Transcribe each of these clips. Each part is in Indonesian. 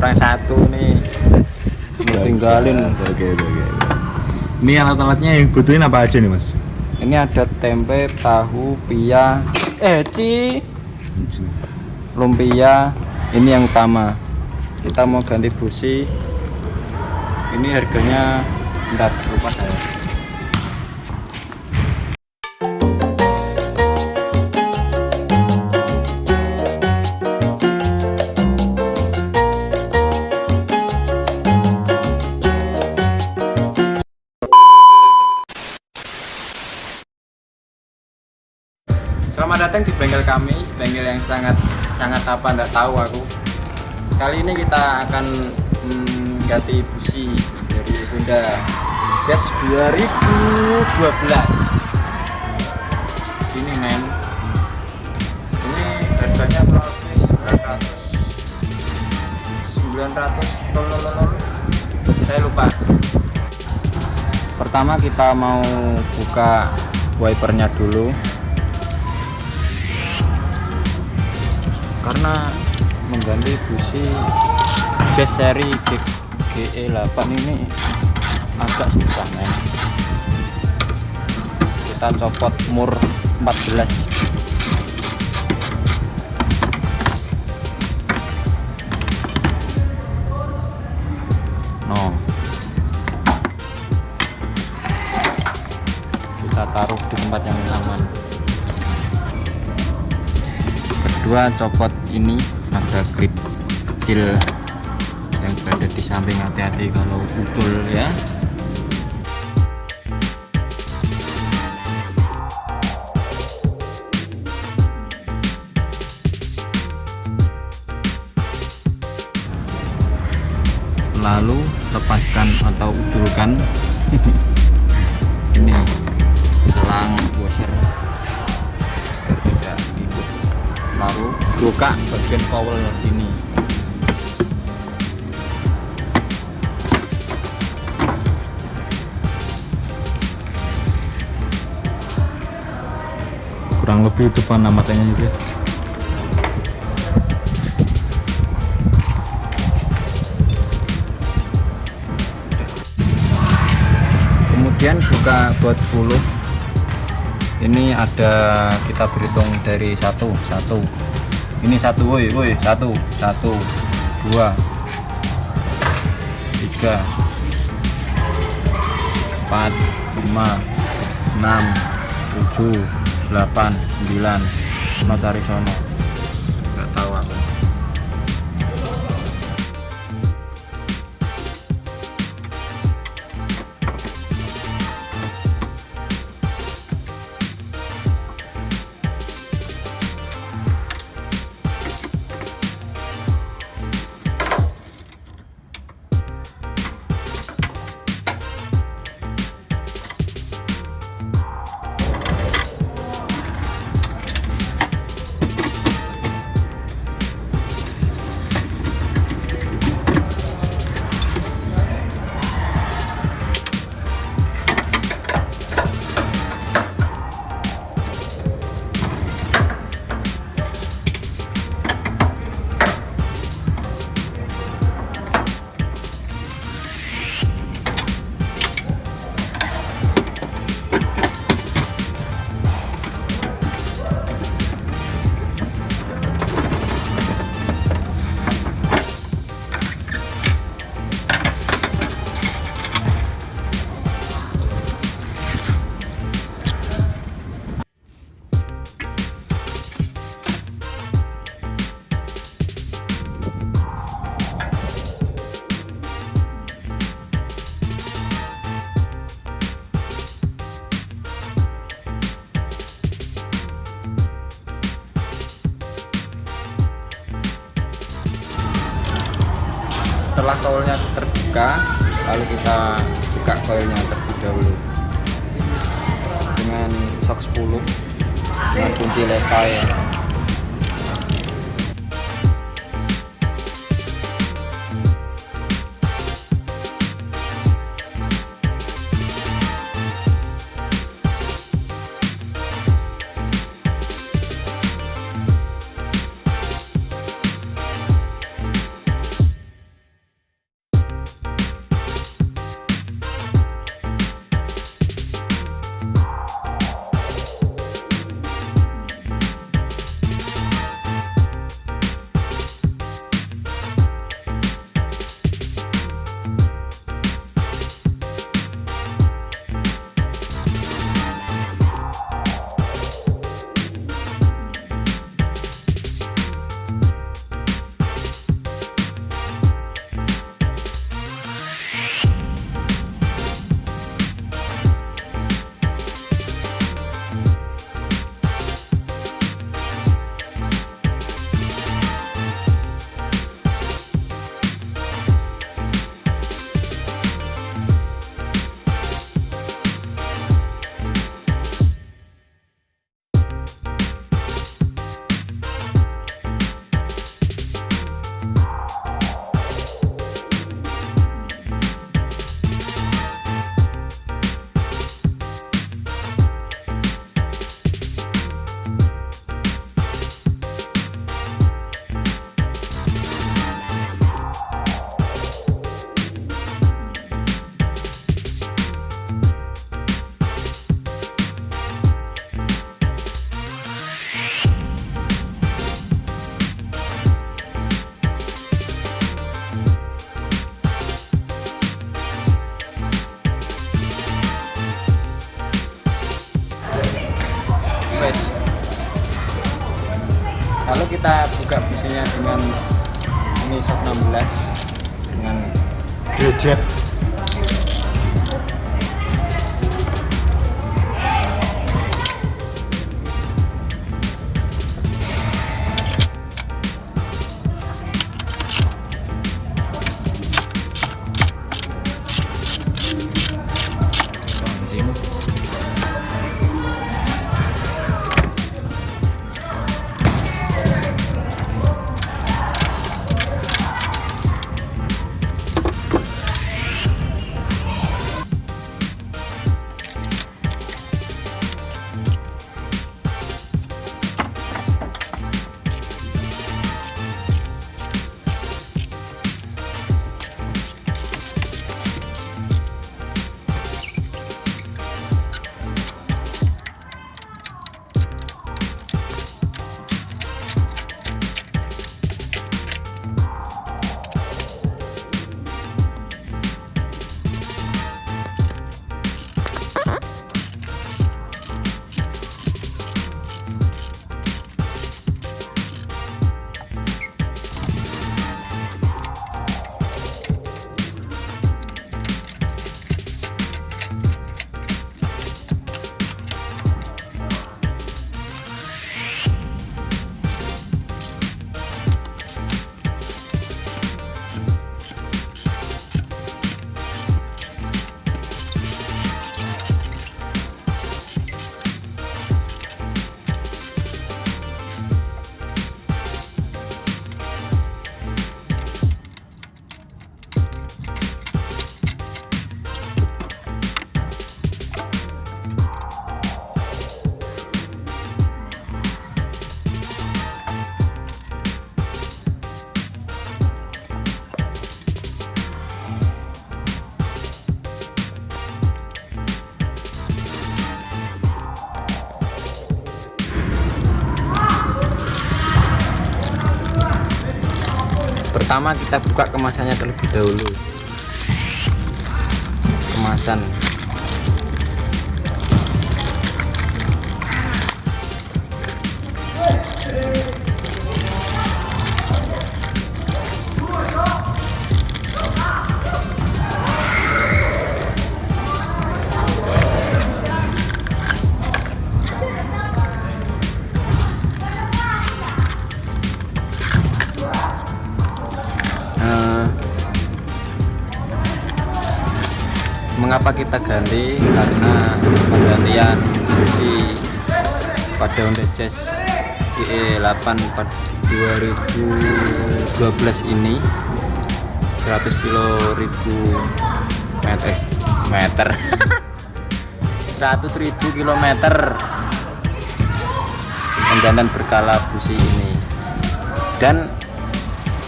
orang satu nih tinggalin. Oke. Ini alat-alatnya yang butuhin apa aja nih mas? Ini ada tempe, tahu, pia, lumpia. Ini yang utama. Kita mau ganti busi. Ini harganya bentar, lupa saya. Selamat datang di bengkel kami, bengkel yang sangat apa nggak tahu aku. Kali ini kita akan ganti busi dari Honda Jazz 2012. Sini men. Ini harganya kurang lebih 900 saya lupa. Pertama kita mau buka wipernya dulu. Karena mengganti busi Jazz seri GE8 ini agak susah men. Kita copot mur 14. Kita taruh di tempat yang aman. Kedua, copot ini ada klip kecil yang berada di samping, hati-hati kalau ucul ya. Lalu lepaskan atau uculkan ini selang washer biar tidak ikut. Lalu buka bagian cowl ini. Kurang lebih itu penampakannya juga. Kemudian buka baut 10. Ini ada, kita berhitung dari satu. Ini satu, woi, 1, 2, 3, 4, 5, 6, 7, 8, 9. Mau cari sono, nggak tahu aku. Setelah koilnya terbuka, lalu kita buka koilnya terlebih dahulu dengan sok 10 dengan kunci leka ya. space. Kalau kita buka businya dengan ini shop 16 dengan gadget, pertama kita buka kemasannya terlebih dahulu. Kemasan mengapa kita ganti? Karena penggantian busi pada Honda Jazz GE8 2012 ini 100 kilo ribu meter 100.000 kilometer penggantian berkala busi ini, dan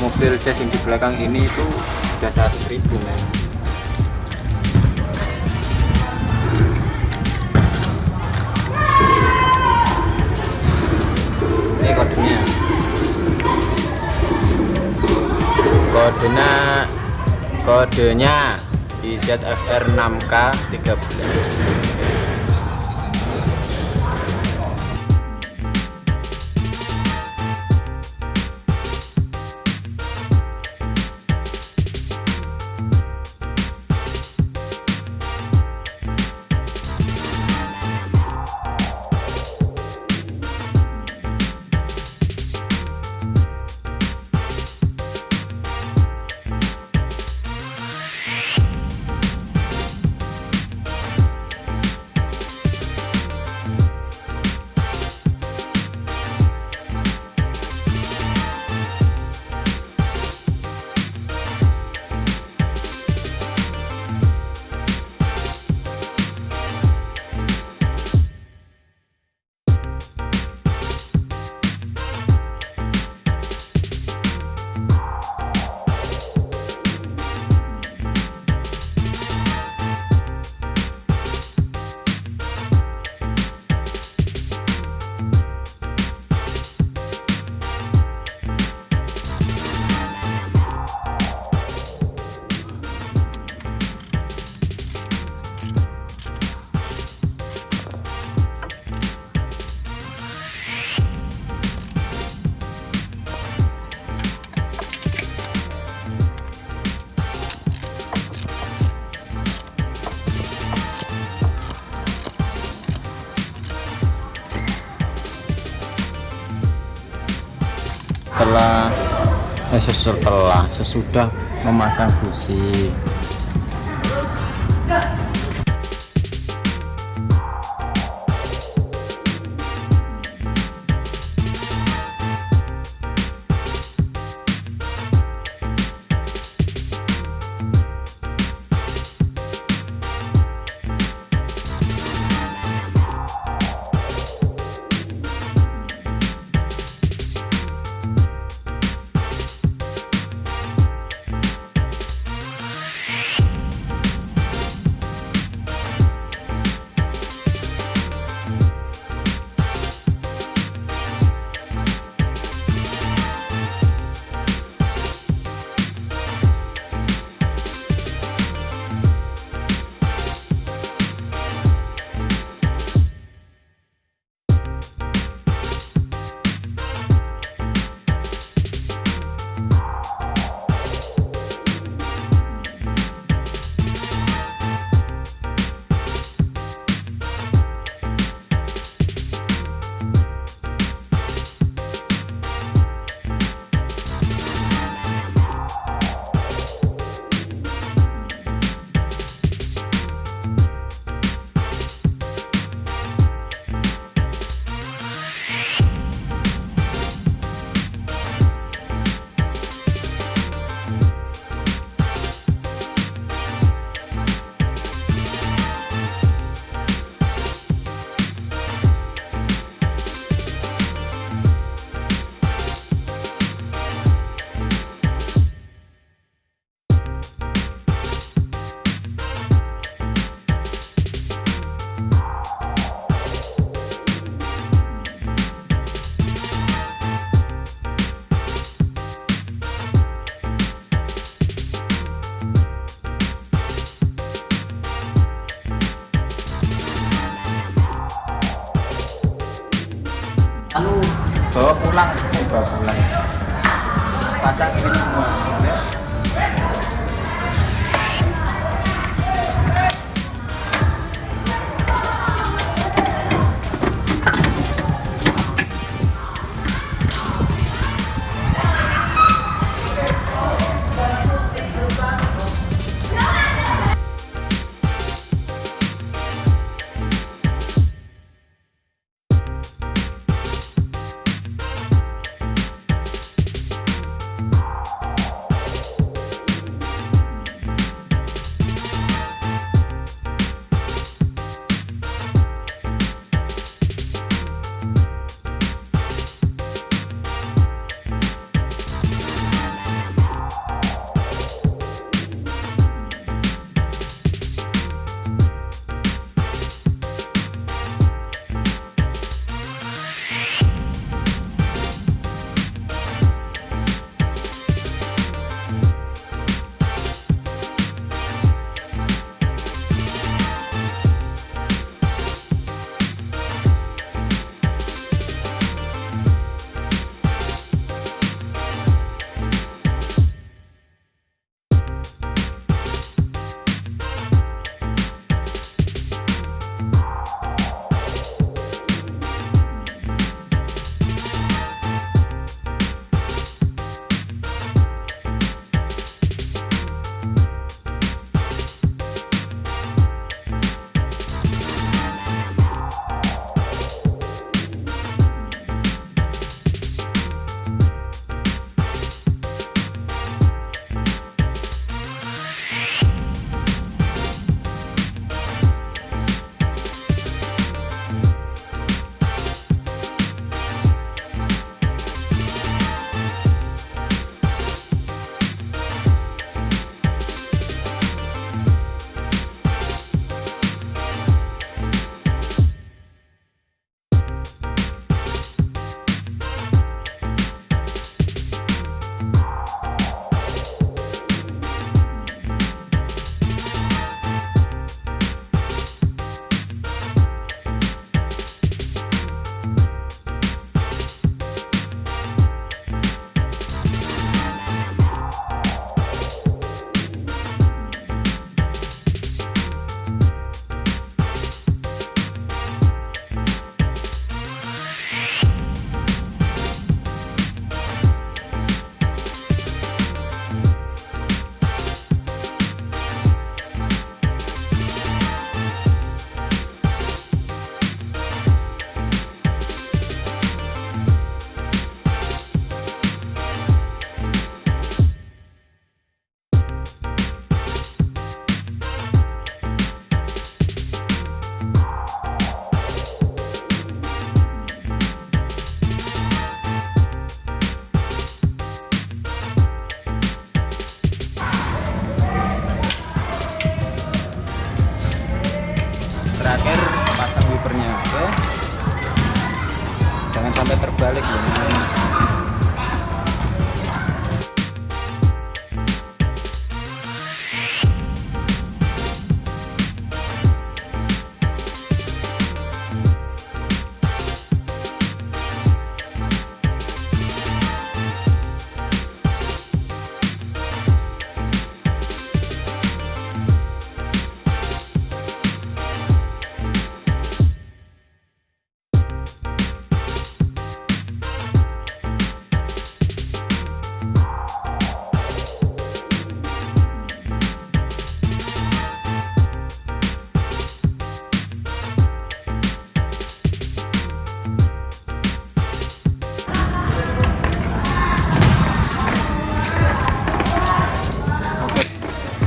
mobil jazz yang di belakang ini itu sudah 100.000 men. Ini kodenya IZFR 6K 13. sesudah memasang busi. Bawa pulang, pasang ini semua ya. jangan sampai terbalik ya.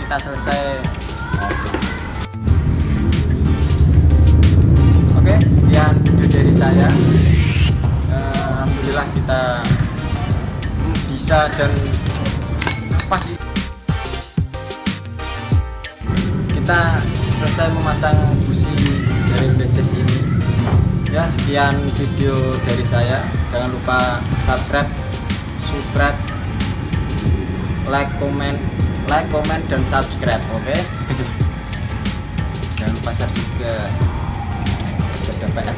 Kita selesai. Oke, sekian video dari saya. Alhamdulillah kita bisa dan apa sih? Kita selesai memasang busi dari belajar ini. Ya, sekian video dari saya. Jangan lupa subscribe, like, comment, dan subscribe, oke? Jangan lupa share juga. Dapat